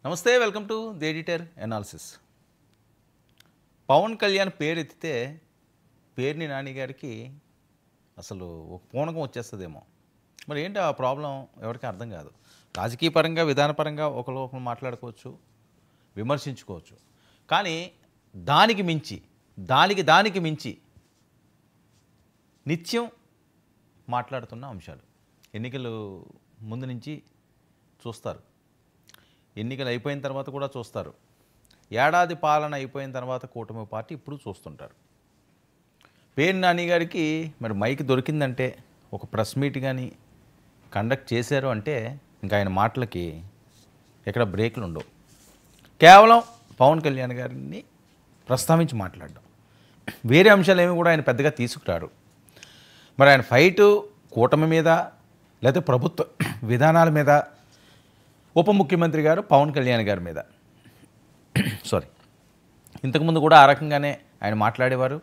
నమస్తే, welcome to the editor analysis. Pawan Kalyan పేరు ఎత్తితే పేర్ని నాని గారికి అసలు ఒక పూనకం వచ్చేస్తుందేమో. మరి ఏంటి ఆ ప్రాబ్లం ఎవరికి అర్థం కాదు. రాజకీయ పరంగా విధానపరంగా ఒకరు మాట్లాడుకోవచ్చు, విమర్శించుకోవచ్చు. కానీ దానికి మించి నిత్యం మాట్లాడుతున్న అంశాలు ఎన్నికలు ముందు నుంచి చూస్తారు, ఎన్నికలు అయిపోయిన తర్వాత కూడా చూస్తారు, ఏడాది పాలన అయిపోయిన తర్వాత కూటమి పార్టీ ఇప్పుడు చూస్తుంటారు. పేర్ని నాని గారికి మరి మైక్ దొరికిందంటే, ఒక ప్రెస్ మీట్ కానీ కండక్ట్ చేశారు అంటే ఇంకా ఆయన మాటలకి ఎక్కడ బ్రేకులు ఉండవు. కేవలం పవన్ కళ్యాణ్ గారిని ప్రస్తావించి మాట్లాడడం, వేరే అంశాలు ఏమి కూడా ఆయన పెద్దగా తీసుకురారు. మరి ఆయన ఫైటు కూటమి మీద లేకపోతే ప్రభుత్వ విధానాల మీద, ఉప ముఖ్యమంత్రి గారు పవన్ కళ్యాణ్ గారి మీద ఇంతకుముందు కూడా ఆ రకంగానే ఆయన మాట్లాడేవారు.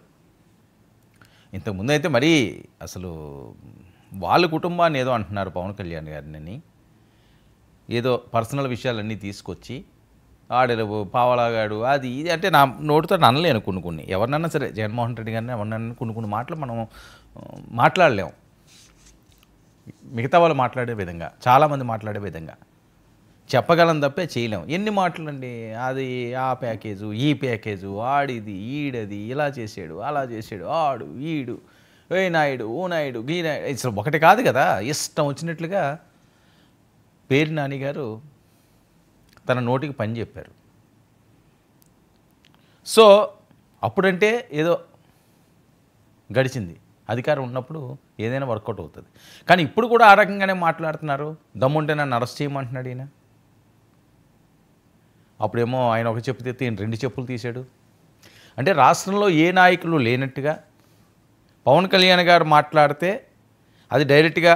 ఇంతకుముందు అయితే మరీ అసలు వాళ్ళ కుటుంబాన్ని ఏదో అంటున్నారు పవన్ కళ్యాణ్ గారిని, ఏదో పర్సనల్ విషయాలన్నీ తీసుకొచ్చి ఆడలు పావలాగాడు అది ఇది అంటే నా నోటితో అనలేను. కొన్ని ఎవరినన్నా సరే, జగన్మోహన్ రెడ్డి గారిని ఎవరినన్నా కొన్ని మాటలు మనం మాట్లాడలేము. మిగతా వాళ్ళు మాట్లాడే విధంగా, చాలామంది మాట్లాడే విధంగా చెప్పగలం తప్పే చేయలేము. ఎన్ని మాటలండి, అది ఆ ప్యాకేజు ఈ ప్యాకేజు, ఆడిది ఈడది, ఇలా చేసాడు అలా చేసాడు, ఆడు ఈడు, ఏ నాయుడు ఓ నాయుడు గీ నాయుడు, అసలు ఒకటి కాదు కదా, ఇష్టం వచ్చినట్లుగా పేర్ని నాని గారు తన నోటికి పని చెప్పారు. సో అప్పుడంటే ఏదో గడిచింది, అధికారం ఉన్నప్పుడు ఏదైనా వర్కౌట్ అవుతుంది. కానీ ఇప్పుడు కూడా ఆ రకంగానే మాట్లాడుతున్నారు. దమ్ముంటే నన్ను అరెస్ట్ చేయమంటున్నాడు ఈయన. అప్పుడేమో ఆయన ఒక చెప్పు తీస్తే ఈయన 2 చెప్పులు తీశాడు. అంటే రాష్ట్రంలో ఏ నాయకులు లేనట్టుగా పవన్ కళ్యాణ్ గారు మాట్లాడితే అది డైరెక్ట్గా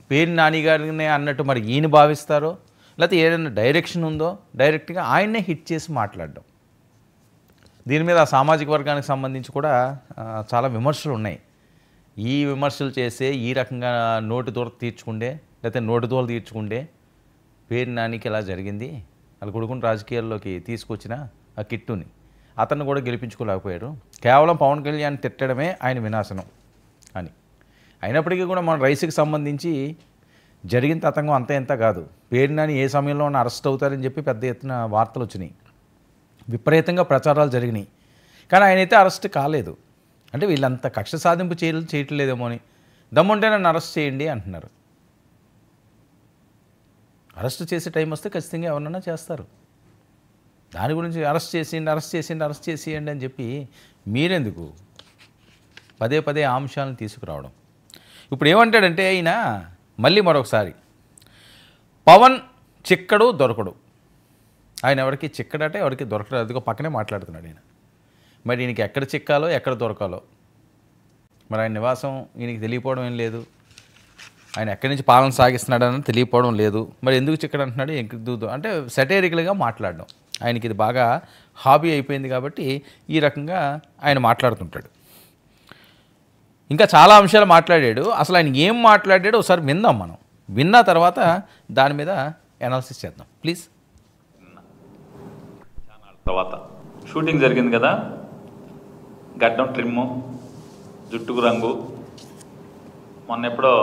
పేర్ని నాని గారినే అన్నట్టు మరి ఈయన భావిస్తారో, లేకపోతే ఏదైనా డైరెక్షన్ ఉందో డైరెక్ట్గా ఆయన్నే హిట్ చేసి మాట్లాడడం. దీని మీద ఆ సామాజిక వర్గానికి సంబంధించి కూడా చాలా విమర్శలు ఉన్నాయి. ఈ విమర్శలు చేసే, ఈ రకంగా నోటి దూర తీర్చుకుంటే లేకపోతే నోటి దూల తీర్చుకుంటే పేర్ని నానికి ఇలా జరిగింది, వాళ్ళ కొడుకుని రాజకీయాల్లోకి తీసుకొచ్చిన ఆ కిట్టుని అతన్ని కూడా గెలిపించుకోలేకపోయారు, కేవలం పవన్ కళ్యాణ్ తిట్టడమే ఆయన వినాశనం అని. అయినప్పటికీ కూడా మన రైస్కి సంబంధించి జరిగిన తతంగం అంతా ఎంత కాదు. పేర్ని నాని ఏ సమయంలో అరెస్ట్ అవుతారని చెప్పి పెద్ద ఎత్తున వార్తలు వచ్చినాయి, విపరీతంగా ప్రచారాలు జరిగినాయి. కానీ ఆయనైతే అరెస్ట్ కాలేదు. అంటే వీళ్ళంతా కక్ష సాధింపు చేయట్లేదేమో అని, దమ్ముంటే నన్ను అరెస్ట్ చేయండి అంటున్నారు. అరెస్ట్ చేసే టైం వస్తే ఖచ్చితంగా ఎవరన్నా చేస్తారు. దాని గురించి అరెస్ట్ చేసేయండి అని చెప్పి మీరెందుకు పదే ఆ అంశాలను తీసుకురావడం. ఇప్పుడు ఏమంటాడంటే ఈయన మళ్ళీ మరొకసారి, పవన్ చిక్కడు దొరకడు, ఆయన ఎవరికి చిక్కడట ఎవరికి దొరకడు, అదిగో పక్కనే మాట్లాడుతున్నాడు ఈయన. మరి ఈయనకి ఎక్కడ చిక్కాలో ఎక్కడ దొరకాలో మరి ఆయన నివాసం ఈయనకి తెలియపోవడం ఏం లేదు, ఆయన ఎక్కడి నుంచి పాలన సాగిస్తున్నాడని తెలియపోవడం లేదు. మరి ఎందుకు చిక్కడు అంటున్నాడు, ఎందుకు అంటే సెటైరికల్గా మాట్లాడడం ఆయనకి ఇది బాగా హాబీ అయిపోయింది. కాబట్టి ఈ రకంగా ఆయన మాట్లాడుతుంటాడు. ఇంకా చాలా అంశాలు మాట్లాడాడు. అసలు ఆయన ఏం మాట్లాడాడో ఒకసారి విందాం మనం. విన్న తర్వాత దాని మీద అనాలిసిస్ చేద్దాం ప్లీజ్. తర్వాత షూటింగ్ జరిగింది కదా, గడ్డం ట్రిమ్ము, జుట్టుకు రంగు, మొన్న ఎప్పుడో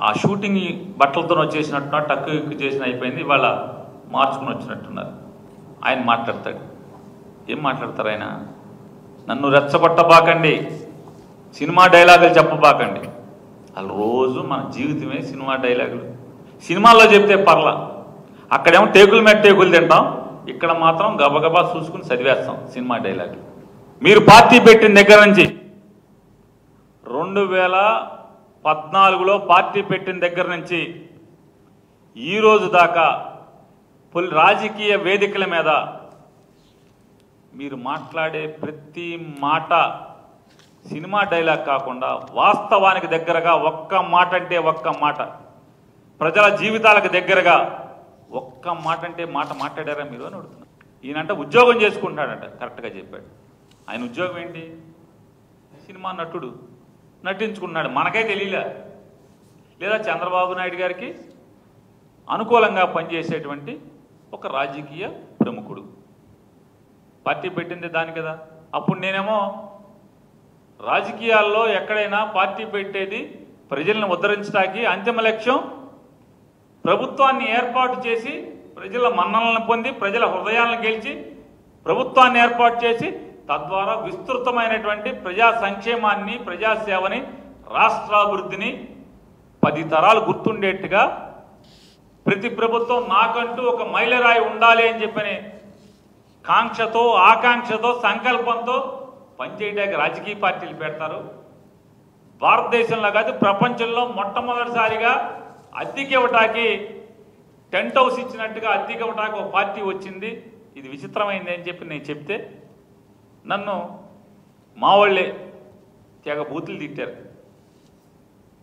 ఆ షూటింగ్ బట్టలతో వచ్చేసినట్టున్నా టక్కు ఎక్కువ చేసిన అయిపోయింది, ఇవాళ మార్చుకుని వచ్చినట్టున్నారు. ఆయన మాట్లాడతాడు. ఏం మాట్లాడతారు ఆయన, నన్ను రెచ్చగొట్టబాకండి, సినిమా డైలాగులు చెప్పబాకండి. వాళ్ళు రోజు మన జీవితమే సినిమా డైలాగులు. సినిమాల్లో చెప్తే పర్లా, అక్కడేమో టేకుల మీద టేకులు తింటాం, ఇక్కడ మాత్రం గబగబా చూసుకుని చదివేస్తాం సినిమా డైలాగులు. మీరు పార్టీ పెట్టిన దగ్గర నుంచి 2014లో పార్టీ పెట్టిన దగ్గర నుంచి ఈరోజు దాకా రాజకీయ వేదికల మీద మీరు మాట్లాడే ప్రతి మాట సినిమా డైలాగ్ కాకుండా వాస్తవానికి దగ్గరగా ఒక్క మాట అంటే ఒక్క మాట, ప్రజల జీవితాలకు దగ్గరగా ఒక్క మాట అంటే మాట మాట్లాడారా మీరు అని అడుగుతున్నారు. ఈయనంట ఉద్యోగం చేసుకుంటాడంట, కరెక్ట్గా చెప్పాడు. ఆయన ఉద్యోగం ఏంటి, సినిమా నటుడు, నటించుకున్నాడు, మనకే తెలియలే. లేదా చంద్రబాబు నాయుడు గారికి అనుకూలంగా పనిచేసేటువంటి ఒక రాజకీయ ప్రముఖుడు. పార్టీ పెట్టింది దాని కదా. అప్పుడు నేనేమో రాజకీయాల్లో ఎక్కడైనా పార్టీ పెట్టేది ప్రజలను ఉద్ధరించడానికి, అంతిమ లక్ష్యం ప్రభుత్వాన్ని ఏర్పాటు చేసి ప్రజల మన్ననలను పొంది ప్రజల హృదయాలను గెలిచి ప్రభుత్వాన్ని ఏర్పాటు చేసి తద్వారా విస్తృతమైనటువంటి ప్రజా సంక్షేమాన్ని, ప్రజాసేవని, రాష్ట్రాభివృద్ధిని 10 తరాలు గుర్తుండేట్టుగా ప్రతి ప్రభుత్వం నాకంటూ ఒక మైలురాయి ఉండాలి అని చెప్పని కాంక్షతో, ఆకాంక్షతో, సంకల్పంతో పనిచేయడానికి రాజకీయ పార్టీలు పెడతారు. భారతదేశంలో కాదు ప్రపంచంలో మొట్టమొదటిసారిగా అద్దెకి ఇవ్వటానికి టెంట్ హౌస్ ఇచ్చినట్టుగా అద్దెకి ఇవ్వటానికి ఒక పార్టీ వచ్చింది. ఇది విచిత్రమైంది అని చెప్పి నేను చెప్తే నన్ను మా వాళ్ళే తెగ బూతులు తిట్టారు.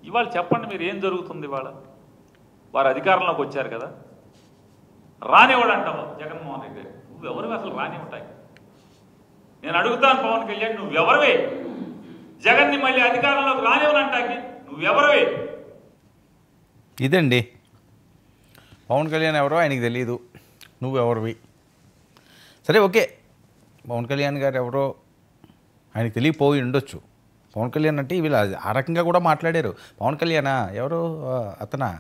ఇవాళ చెప్పండి మీరు ఏం జరుగుతుంది? ఇవాళ వారు అధికారంలోకి వచ్చారు కదా, రానివాడు అంటావు జగన్మోహన్ రెడ్డి. నువ్వెవరివి అసలు రానివ్వటాయి? నేను అడుగుతాను పవన్ కళ్యాణ్, నువ్వెవరివే జగన్ని మళ్ళీ అధికారంలోకి రానివ్వనంటాకి? నువ్వెవరివే? ఇదండి పవన్ కళ్యాణ్ ఎవరో ఆయనకి తెలియదు, నువ్వెవరివి. సరే ఓకే, పవన్ కళ్యాణ్ గారు ఎవరో ఆయనకి తెలియపోయి ఉండొచ్చు. పవన్ కళ్యాణ్ అంటే వీళ్ళు ఆ రకంగా కూడా మాట్లాడారు. పవన్ కళ్యాణా ఎవరో అతనా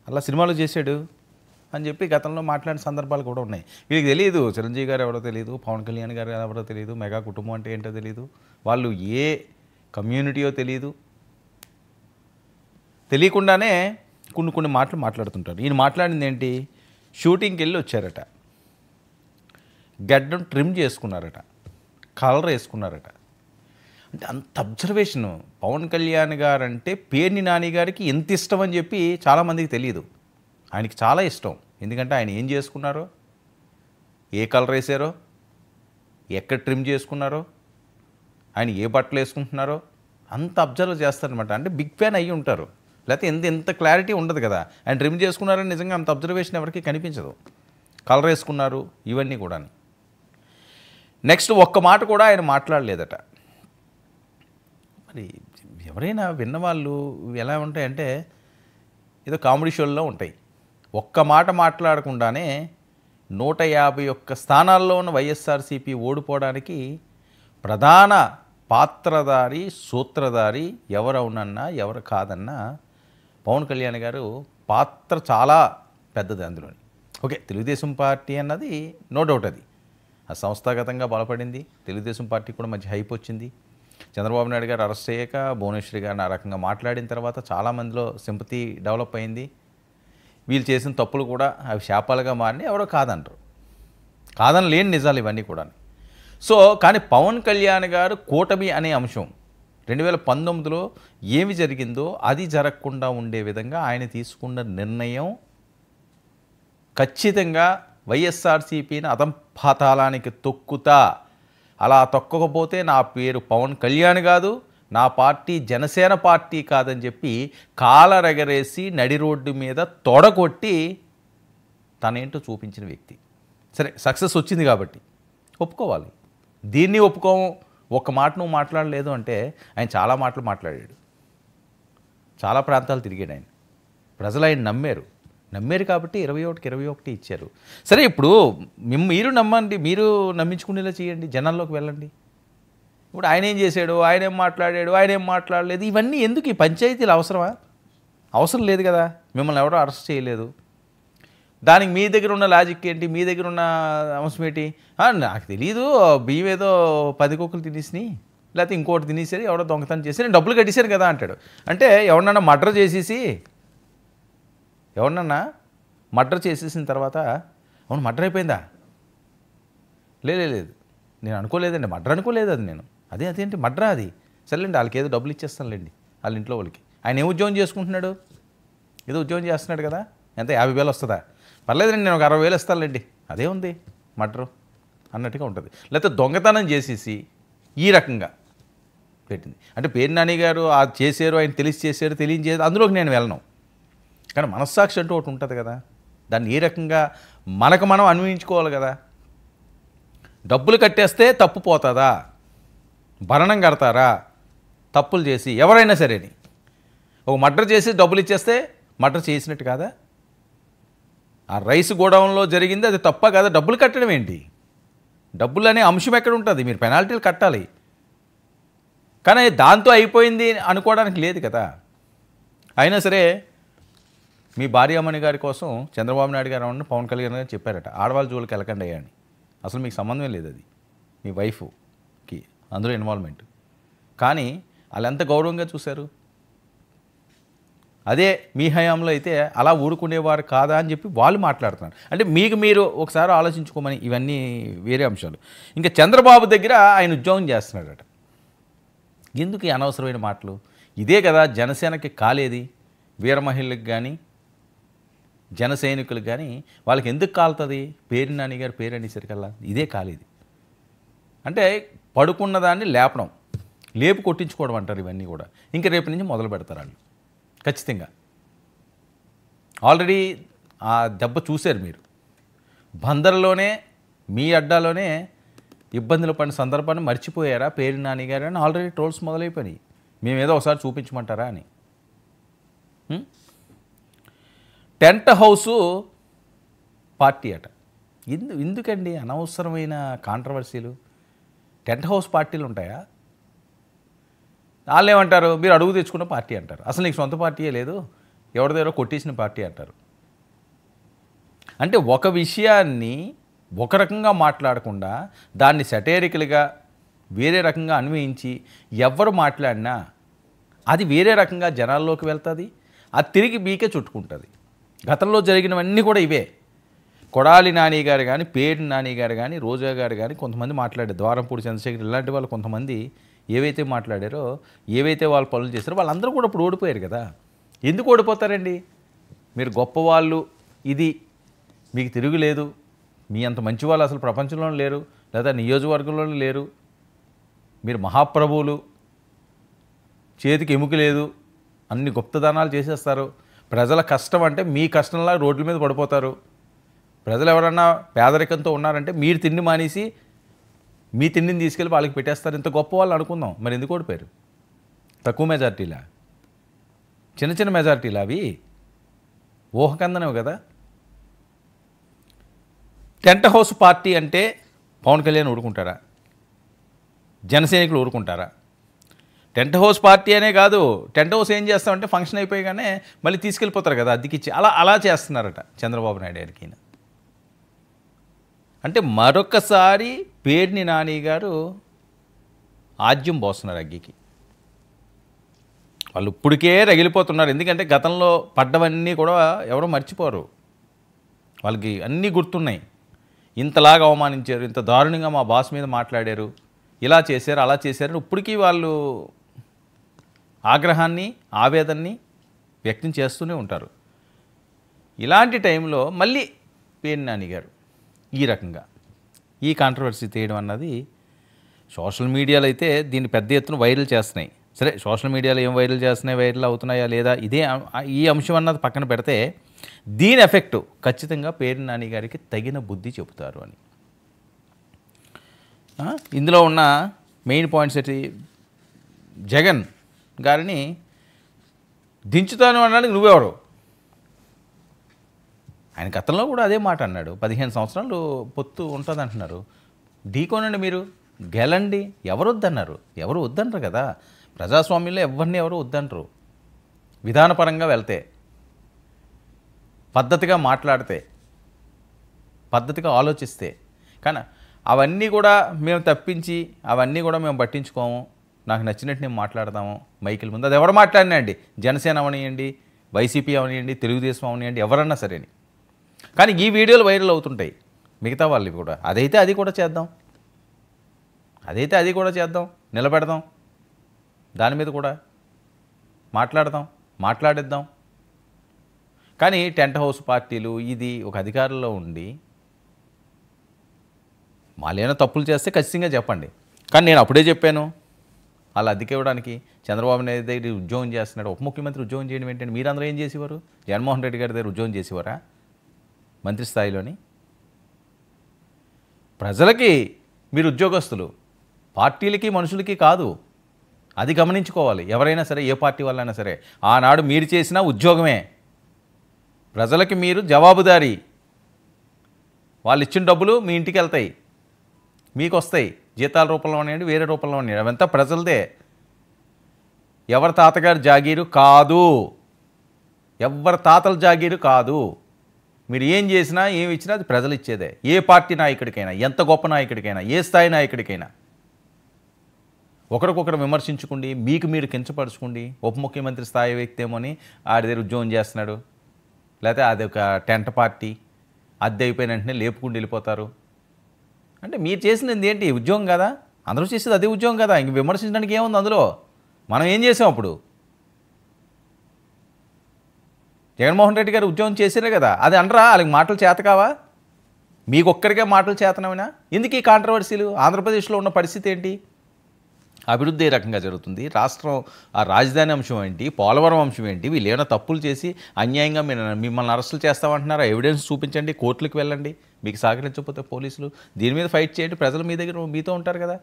అలా సినిమాలు చేశాడు అని చెప్పి గతంలో మాట్లాడిన సందర్భాలు కూడా ఉన్నాయి. వీళ్ళకి తెలియదు చిరంజీవి గారు ఎవరో తెలియదు, పవన్ కళ్యాణ్ గారు ఎవరో తెలియదు, మెగా కుటుంబం అంటే ఏంటో తెలియదు, వాళ్ళు ఏ కమ్యూనిటీయో తెలియదు. తెలియకుండానే కొన్ని మాటలు మాట్లాడుతుంటారు. ఈయన మాట్లాడింది ఏంటి? షూటింగ్కి వెళ్ళి వచ్చారట, గడ్డం ట్రిమ్ చేసుకున్నారట, కలర్ వేసుకున్నారట. అంటే అంత అబ్జర్వేషను. పవన్ కళ్యాణ్ గారు అంటే పేర్ని నాని గారికి ఎంత ఇష్టం అని చెప్పి చాలామందికి తెలియదు. ఆయనకి చాలా ఇష్టం. ఎందుకంటే ఆయన ఏం చేసుకున్నారో, ఏ కలర్ వేసారో, ఎక్కడ ట్రిమ్ చేసుకున్నారో, ఆయన ఏ బట్టలు వేసుకుంటున్నారో అంత అబ్జర్వ్ చేస్తారనమాట. అంటే బిగ్ ఫ్యాన్ అయ్యి ఉంటారు, లేకపోతే ఎంత క్లారిటీ ఉండదు కదా. ఆయన ట్రిమ్ చేసుకున్నారని నిజంగా అంత అబ్జర్వేషన్ ఎవరికి కనిపించదు. కలర్ వేసుకున్నారు ఇవన్నీ కూడా. నెక్స్ట్ ఒక్క మాట కూడా ఆయన మాట్లాడలేదట. మరి ఎవరైనా విన్నవాళ్ళు ఎలా ఉంటాయంటే ఏదో కామెడీ షోల్లో ఉంటాయి. ఒక్క మాట మాట్లాడకుండానే 151 స్థానాల్లో ఉన్న వైఎస్ఆర్సీపీ ఓడిపోవడానికి ప్రధాన పాత్రధారి, సూత్రధారి ఎవరవునన్నా ఎవరు కాదన్నా పవన్ కళ్యాణ్ గారు పాత్ర చాలా పెద్దది అందులోని. ఓకే, తెలుగుదేశం పార్టీ అన్నది నో డౌట్, అది ఆ సంస్థాగతంగా బలపడింది. తెలుగుదేశం పార్టీ కూడా మంచి హైప్ వచ్చింది. చంద్రబాబు నాయుడు గారు అరెస్ట్ చేయక భువనేశ్వరి గారిని ఆ రకంగా మాట్లాడిన తర్వాత చాలామందిలో సింపతి డెవలప్ అయింది. వీళ్ళు చేసిన తప్పులు కూడా అవి శాపాలుగా మారినాయి, ఎవరో కాదంటారు. కాదని లేని నిజాలు ఇవన్నీ కూడా. సో కానీ పవన్ కళ్యాణ్ గారు కూటమి అనే అంశం 2019లో ఏమి జరిగిందో అది జరగకుండా ఉండే విధంగా ఆయన తీసుకున్న నిర్ణయం ఖచ్చితంగా వైఎస్ఆర్సీపీని అధంపాతాళానికి తొక్కుతా, అలా తొక్కకపోతే నా పేరు పవన్ కళ్యాణ్ కాదు, నా పార్టీ జనసేన పార్టీ కాదని చెప్పి కాలరెగరేసి నడి రోడ్డు మీద తొడగొట్టి తనేంటో చూపించిన వ్యక్తి. సరే సక్సెస్ వచ్చింది కాబట్టి ఒప్పుకోవాలి. దీన్ని ఒప్పుకోము. ఒక్క మాట నువ్వు మాట్లాడలేదు అంటే ఆయన చాలా మాటలు మాట్లాడాడు, చాలా ప్రాంతాలు తిరిగాడు ఆయన. ప్రజలు ఆయన నమ్మారు కాబట్టి 21కి 21 ఇచ్చారు. సరే ఇప్పుడు మీరు నమ్మండి, మీరు నమ్మించుకునేలా చేయండి, జనాల్లోకి వెళ్ళండి. ఇప్పుడు ఆయన ఏం చేశాడు, ఆయన ఏం మాట్లాడాడు, ఆయన ఏం మాట్లాడలేదు, ఇవన్నీ ఎందుకు? ఈ పంచాయతీలు అవసరమా? అవసరం లేదు కదా. మిమ్మల్ని ఎవరో అరెస్ట్ చేయలేదు. దానికి మీ దగ్గర ఉన్న లాజిక్ ఏంటి, మీ దగ్గర ఉన్న అంశం ఏంటి? నాకు తెలీదు, బియ్యం ఏదో 10 కుక్కలు తినేసినాయి, లేకపోతే ఇంకోటి తినేసారు, ఎవడో దొంగతనం చేసి నేను డబ్బులు కట్టేశాను కదా అంటాడు. అంటే ఎవరినన్నా మర్డర్ చేసేసిన తర్వాత అవును మర్డర్ అయిపోయిందా? లేదు నేను అనుకోలేదండి, మర్డర్ అనుకోలేదు అది నేను. అదేంటి మర్డరా అది? సరేలేండి, వాళ్ళకి ఏదో డబ్బులు ఇచ్చేస్తానులేండి వాళ్ళ ఇంట్లో వాళ్ళకి. ఆయన ఏం ఉద్యోగం చేసుకుంటున్నాడు? ఏదో ఉద్యోగం చేస్తున్నాడు కదా, ఎంత 50,000 వస్తుందా? పర్లేదండి నేను ఒక 60,000 ఇస్తానులేండి, అదే ఉంది మర్డరు అన్నట్టుగా ఉంటుంది. లేకపోతే దొంగతనం చేసేసి ఈ రకంగా పెట్టింది. అంటే పేర్ని నాని గారు చేశారు, ఆయన తెలిసి చేశారు, తెలియజేసి అందులోకి నేను వెళ్ళను. కానీ మనస్సాక్షి అంటూ ఒకటి ఉంటుంది కదా, దాన్ని ఏ రకంగా మనకు మనం అన్వయించుకోవాలి కదా. డబ్బులు కట్టేస్తే తప్పు పోతుందా? భరణం కడతారా తప్పులు చేసి? ఎవరైనా సరేని ఒక మర్డర్ చేసి డబ్బులు ఇచ్చేస్తే మర్డర్ చేసినట్టు కాదా? ఆ రైస్ గోడౌన్లో జరిగింది అది తప్ప కదా, డబ్బులు కట్టడం ఏంటి? డబ్బులు అనే అంశం ఎక్కడ ఉంటుంది? మీరు పెనాల్టీలు కట్టాలి. కానీ దాంతో అయిపోయింది అనుకోవడానికి లేదు కదా. అయినా సరే మీ భార్యామణి గారి కోసం చంద్రబాబు నాయుడు గారు ఏమన్నా పవన్ కళ్యాణ్ గారు చెప్పారట, ఆడవాళ్ళ జోలికి వెళ్ళకండి అయ్యా అని. అసలు మీకు సంబంధమే లేదు, అది మీ వైఫ్కి అందులో ఇన్వాల్వ్మెంట్. కానీ వాళ్ళు ఎంత గౌరవంగా చూశారు. అదే మీ హయాంలో అయితే అలా ఊరుకునేవారు కాదా అని చెప్పి వాళ్ళు మాట్లాడుతున్నారు. అంటే మీకు మీరు ఒకసారి ఆలోచించుకోమని. ఇవన్నీ వేరే అంశాలు. ఇంకా చంద్రబాబు దగ్గర ఆయన ఉద్యోగం చేస్తున్నాడట. ఎందుకు ఈ అనవసరమైన మాటలు? ఇదే కదా జనసేనకి కాలేది. వీర మహిళలకు కానీ జన సైనికులకు కానీ వాళ్ళకి ఎందుకు కాలుతుంది? పేరు నాని గారు పేరు అనేసరికల్లా ఇదే కాలేది. అంటే పడుకున్న దాన్ని లేపడం, లేపు కొట్టించుకోవడం అంటారు ఇవన్నీ కూడా. ఇంకా రేపు నుంచి మొదలు పెడతారు వాళ్ళు ఖచ్చితంగా. ఆల్రెడీ ఆ దెబ్బ చూశారు మీరు. బందర్లోనే మీ అడ్డాలోనే ఇబ్బందులు పడిన సందర్భాన్ని మర్చిపోయారా పేరు నాని గారు అని ఆల్రెడీ ట్రోల్స్ మొదలైపోయినాయి. మేమేదో ఒకసారి చూపించమంటారా అని. టెంట్ హౌసు పార్టీ అట. ఎందుకండి అనవసరమైన కాంట్రవర్సీలు? టెంట్ హౌస్ పార్టీలు ఉంటాయా? వాళ్ళు ఏమంటారు, మీరు అడుగు తెచ్చుకున్న పార్టీ అంటారు. అసలు నీకు సొంత పార్టీయే లేదు, ఎవరి దగ్గర కొట్టేసిన పార్టీ అంటారు. అంటే ఒక విషయాన్ని ఒక రకంగా మాట్లాడకుండా దాన్ని సెటైరికల్గా వేరే రకంగా అన్వయించి ఎవరు మాట్లాడినా అది వేరే రకంగా జనాల్లోకి వెళ్తుంది, అది తిరిగి మీకే చుట్టుకుంటుంది. గతంలో జరిగినవన్నీ కూడా ఇవే. కొడాలి నాని గారు కానీ, పేరు నాని గారు కానీ, రోజా గారు కానీ కొంతమంది మాట్లాడారు, ద్వారంపూడి చంద్రశేఖర్ ఇలాంటి వాళ్ళు కొంతమంది ఏవైతే మాట్లాడారో, ఏవైతే వాళ్ళు పనులు చేస్తారో వాళ్ళందరూ కూడా ఇప్పుడు ఓడిపోయారు కదా. ఎందుకు ఓడిపోతారండి? మీరు గొప్పవాళ్ళు, ఇది మీకు తిరుగులేదు, మీ అంత మంచి వాళ్ళు అసలు ప్రపంచంలోనే లేరు, లేదా నియోజకవర్గంలోనే లేరు, మీరు మహాప్రభువులు, చేతికి ఎముక లేదు, అన్ని గుప్తదానాలు చేసేస్తారు. ప్రజల కష్టం అంటే మీ కష్టంలా రోడ్ల మీద పడిపోతారు. ప్రజలు ఎవరన్నా పేదరికంతో ఉన్నారంటే మీరు తిండి మానేసి మీ తిండిని తీసుకెళ్ళి వాళ్ళకి పెట్టేస్తారు. ఇంత గొప్ప వాళ్ళు అనుకుందాం, మరి ఎందుకు ఓడిపోయారు? తక్కువ మెజార్టీలా? చిన్న చిన్న మెజార్టీలా? అవి ఊహకందనవి కదా. టెంట్ హౌస్ పార్టీ అంటే పవన్ కళ్యాణ్ ఊరుకుంటారా? జనసైనికులు ఊరుకుంటారా? టెంట్ హౌస్ పార్టీ అనే కాదు, టెంట్ హౌస్ ఏం చేస్తామంటే ఫంక్షన్ అయిపోయిగానే మళ్ళీ తీసుకెళ్ళిపోతారు కదా అద్దెకిచ్చి, అలా చేస్తున్నారట చంద్రబాబు నాయుడు గారికి. అంటే మరొకసారి పేర్ని నాని గారు ఆజ్యం పోస్తున్నారు అగ్గికి. వాళ్ళు ఇప్పటికే రగిలిపోతున్నారు. ఎందుకంటే గతంలో పడ్డవన్నీ కూడా ఎవరో మర్చిపోరు, వాళ్ళకి అన్నీ గుర్తున్నాయి. ఇంతలాగా అవమానించారు, ఇంత దారుణంగా మా బాస్ మీద మాట్లాడారు, ఇలా చేశారు, అలా చేశారు. ఇప్పటికీ వాళ్ళు ఆగ్రహాన్ని, ఆవేదనని వ్యక్తం చేస్తూనే ఉంటారు. ఇలాంటి టైంలో మళ్ళీ పేర్ని నాని గారు ఈ రకంగా ఈ కాంట్రవర్సీ తీయడం అన్నది సోషల్ మీడియాలో అయితే దీన్ని పెద్ద ఎత్తున వైరల్ చేస్తున్నాయి. సరే, సోషల్ మీడియాలో ఏం వైరల్ చేస్తున్నాయి, వైరల్ అవుతున్నాయా లేదా, ఈ అంశం అన్నది పక్కన పెడితే దీని ఎఫెక్టు ఖచ్చితంగా పేర్ని నాని గారికి తగిన బుద్ధి చెబుతారు అని. ఇందులో ఉన్న మెయిన్ పాయింట్స్ ఏంటి? జగన్ గారిని దించుతాను అనడానికి నువ్వెవరు? ఆయన గతంలో కూడా అదే మాట అన్నాడు. 15 సంవత్సరాలు పొత్తు ఉంటుంది అంటున్నారు. ఢీకోనండి, మీరు గెలండి. ఎవరు వద్దన్నారు? ఎవరు వద్దనరు కదా. ప్రజాస్వామ్యంలో ఎవరు వద్దనరు. విధానపరంగా వెళ్తే, పద్ధతిగా మాట్లాడితే, పద్ధతిగా ఆలోచిస్తే. కానీ అవన్నీ కూడా మేము తప్పించి అవన్నీ కూడా మేము పట్టించుకోము, నాకు నచ్చినట్టు నేను మాట్లాడతాము మైకిల్ ముందు. అది ఎవరు మాట్లాడినా అండి, జనసేన అవనియండి, వైసీపీ అవనియండి, తెలుగుదేశం అవనియండి, ఎవరన్నా సరేని. కానీ ఈ వీడియోలు వైరల్ అవుతుంటాయి మిగతా వాళ్ళు కూడా. అదైతే అది కూడా చేద్దాం, నిలబెడదాం, దాని మీద కూడా మాట్లాడిద్దాం. కానీ టెంట్ హౌస్ పార్టీలు ఇది ఒక అధికారంలో ఉండి వాళ్ళేమైనా తప్పులు చేస్తే ఖచ్చితంగా చెప్పండి. కానీ నేను అప్పుడే చెప్పాను, వాళ్ళు అద్దెకి ఇవ్వడానికి చంద్రబాబు నాయుడు దగ్గర ఉద్యోగం చేస్తున్నాడు. ఉప ముఖ్యమంత్రి ఉద్యోగం చేయడం ఏంటంటే మీరందరూ ఏం చేసేవారు? జగన్మోహన్ రెడ్డి గారి దగ్గర ఉద్యోగం చేసేవారా మంత్రి స్థాయిలోని? ప్రజలకి మీరు ఉద్యోగస్తులు, పార్టీలకి మనుషులకి కాదు. అది గమనించుకోవాలి ఎవరైనా సరే, ఏ పార్టీ వాళ్ళైనా సరే. ఆనాడు మీరు చేసిన ఉద్యోగమే, ప్రజలకి మీరు జవాబుదారీ. వాళ్ళు ఇచ్చిన డబ్బులు మీ ఇంటికి వెళ్తాయి, మీకు వస్తాయి, జీతాల రూపంలో ఉన్నాయండి, వేరే రూపంలో ఉన్నాయండి, అవంతా ప్రజలదే. ఎవరి తాతగారు జాగీరు కాదు, ఎవరి తాతల జాగీరు కాదు. మీరు ఏం చేసినా ఏమి ఇచ్చినా అది ప్రజలు ఇచ్చేదే. ఏ పార్టీ నాయకుడికైనా, ఎంత గొప్ప నాయకుడికైనా, ఏ స్థాయి నాయకుడికైనా. ఒకరికొకరు విమర్శించుకోండి, మీకు మీరు కించపరుచుకోండి. ఉప ముఖ్యమంత్రి స్థాయి వ్యక్తి ఏమో అని ఆడి దగ్గర ఉద్యోగం చేస్తున్నాడు, లేకపోతే అది ఒక టెంట్ పార్టీ, అద్దె అయిపోయిన వెంటనే లేపుకుంటూ వెళ్ళిపోతారు. అంటే మీరు చేసినది ఏంటి? ఉద్యోగం కదా, అందరూ చేసేది అదే ఉద్యోగం కదా, ఇంక విమర్శించడానికి ఏముంది అందులో? మనం ఏం చేసాం అప్పుడు? జగన్మోహన్ రెడ్డి గారు ఉద్యోగం చేసిరే కదా, అది అనరా? వాళ్ళకి మాటలు చేత కావా? మీకు ఒక్కరికే మాటలు చేతనమైనా ఎందుకు ఈ కాంట్రవర్సీలు? ఆంధ్రప్రదేశ్లో ఉన్న పరిస్థితి ఏంటి? అభివృద్ధి ఏ రకంగా జరుగుతుంది? రాష్ట్రం ఆ రాజధాని అంశం ఏంటి? పోలవరం అంశం ఏంటి? వీళ్ళు ఏమైనా తప్పులు చేసి అన్యాయంగా మిమ్మల్ని అరెస్టులు చేస్తామంటున్నారా? ఎవిడెన్స్ చూపించండి, కోర్టులకు వెళ్ళండి. మీకు సహకరించకపోతే పోలీసులు దీని మీద ఫైట్ చేయండి. ప్రజలు మీ దగ్గర మీతో ఉంటారు కదా.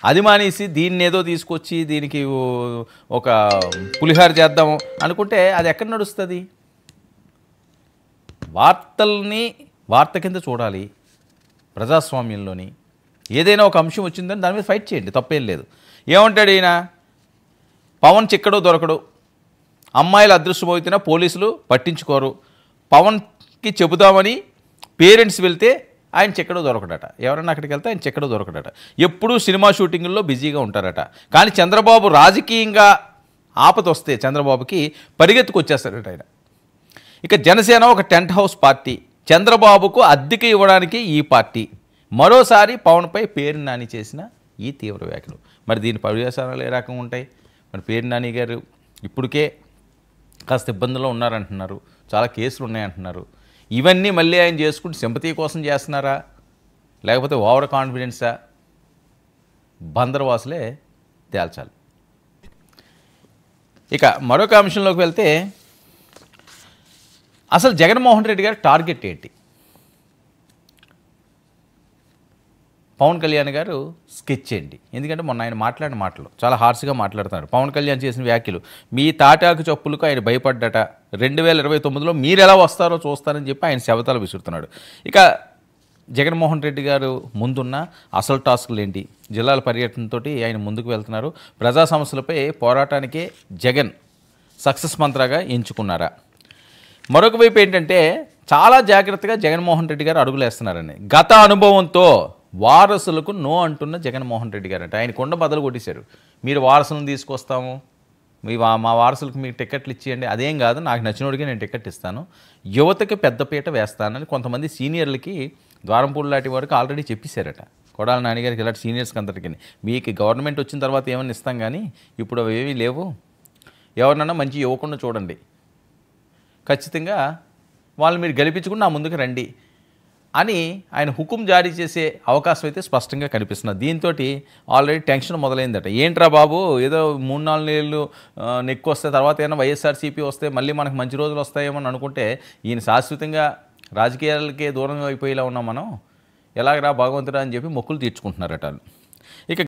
అది మానేసి దీన్ని ఏదో తీసుకొచ్చి దీనికి ఒక పులిహార చేద్దాం అనుకుంటే అది ఎక్కడ నడుస్తుంది? వార్తల్ని వార్త కింద చూడాలి. ప్రజాస్వామ్యంలోని ఏదైనా ఒక అంశం వచ్చిందని దాని మీద ఫైట్ చేయండి, తప్పేం లేదు. ఏమంటాడు ఈయన? పవన్ చిక్కడో దొరకడు, అమ్మాయిలు అదృష్టపోతున్నా పోలీసులు పట్టించుకోరు, పవన్కి చెబుదామని పేరెంట్స్ వెళ్తే ఆయన చెక్కడో దొరకడట. ఎవరైనా అక్కడికి వెళ్తే ఆయన చెక్కడో దొరకడట. ఎప్పుడూ సినిమా షూటింగుల్లో బిజీగా ఉంటారట. కానీ చంద్రబాబు రాజకీయంగా ఆపత వస్తే చంద్రబాబుకి పరిగెత్తుకు వచ్చేస్తాడట ఆయన. ఇక జనసేన ఒక టెంట్ హౌస్ పార్టీ, చంద్రబాబుకు అద్దెకి ఇవ్వడానికి ఈ పార్టీ. మరోసారి పవన్పై పేరు నాని చేసిన ఈ తీవ్ర వ్యాఖ్యలు. మరి దీని పర్యవసానాలు ఏ రకంగా ఉంటాయి? మరి పేరు నాని గారు ఇప్పటికే కాస్త ఇబ్బందుల్లో ఉన్నారంటున్నారు, చాలా కేసులు ఉన్నాయంటున్నారు. ఇవన్నీ మళ్ళీ ఆయన చేసుకుంటూ సింపతి కోసం చేస్తున్నారా, లేకపోతే ఓవర్ కాన్ఫిడెన్సా? బందర్వాసులే తేల్చాలి. ఇక మరొక అంశంలోకి వెళ్తే అసలు జగన్మోహన్ రెడ్డి గారి టార్గెట్ ఏంటి? పవన్ కళ్యాణ్ గారు స్కెచ్ చేయండి. ఎందుకంటే మొన్న ఆయన మాట్లాడిన మాటలు చాలా హార్ష్గా మాట్లాడుతున్నారు. పవన్ కళ్యాణ్ చేసిన వ్యాఖ్యలు, మీ తాటాకు చప్పులకు ఆయన భయపడ్డట, 2029లో మీరు ఎలా వస్తారో చూస్తారని చెప్పి ఆయన శవతాలు విసురుతున్నాడు. ఇక జగన్మోహన్ రెడ్డి గారు ముందున్న అసలు టాస్కులు ఏంటి? జిల్లాల పర్యటనతో ఆయన ముందుకు వెళ్తున్నారు. ప్రజా సమస్యలపై పోరాటానికే జగన్ సక్సెస్ మంత్రాగా ఎంచుకున్నారా? మరొక వైపు ఏంటంటే చాలా జాగ్రత్తగా జగన్మోహన్ రెడ్డి గారు అడుగులేస్తున్నారని. గత అనుభవంతో వారసులకు నో అంటున్న జగన్మోహన్ రెడ్డి గారు అంటే ఆయన కొండ బదులు కొట్టేశారు. మీరు వారసులను తీసుకొస్తాము, మా వారసులకు మీకు టికెట్లు ఇచ్చేయండి, అదేం కాదు, నాకు నచ్చినోడికి నేను టికెట్ ఇస్తాను, యువతకి పెద్దపీట వేస్తానని కొంతమంది సీనియర్లకి ద్వారంపూడి లాంటి వారికి ఆల్రెడీ చెప్పేశారట. కొడాల నాన్నగారికి ఇలాంటి సీనియర్స్కి అందరికీ మీకు గవర్నమెంట్ వచ్చిన తర్వాత ఏమన్నా ఇస్తాం, కానీ ఇప్పుడు అవి ఏమీ లేవు, ఎవరినన్నా మంచి యువకుండా చూడండి, ఖచ్చితంగా వాళ్ళు మీరు గెలిపించుకుని నా ముందుకు రండి అని ఆయన హుకుం జారీ చేసే అవకాశం అయితే స్పష్టంగా కనిపిస్తున్నది. దీంతో ఆల్రెడీ టెన్షన్ మొదలైందట. ఏంట్రా బాబు, ఏదో 3-4 నెలలు నెక్కు వస్తే తర్వాత ఏమైనా వైఎస్ఆర్సీపీ వస్తే మళ్ళీ మనకు మంచి రోజులు వస్తాయేమో అని అనుకుంటే ఈయన శాశ్వతంగా రాజకీయాలకే దూరంగా అయిపోయేలా ఉన్నాం మనం, ఎలాగరా భగవంతుడా అని చెప్పి మొక్కులు తీర్చుకుంటున్నారట. ఇక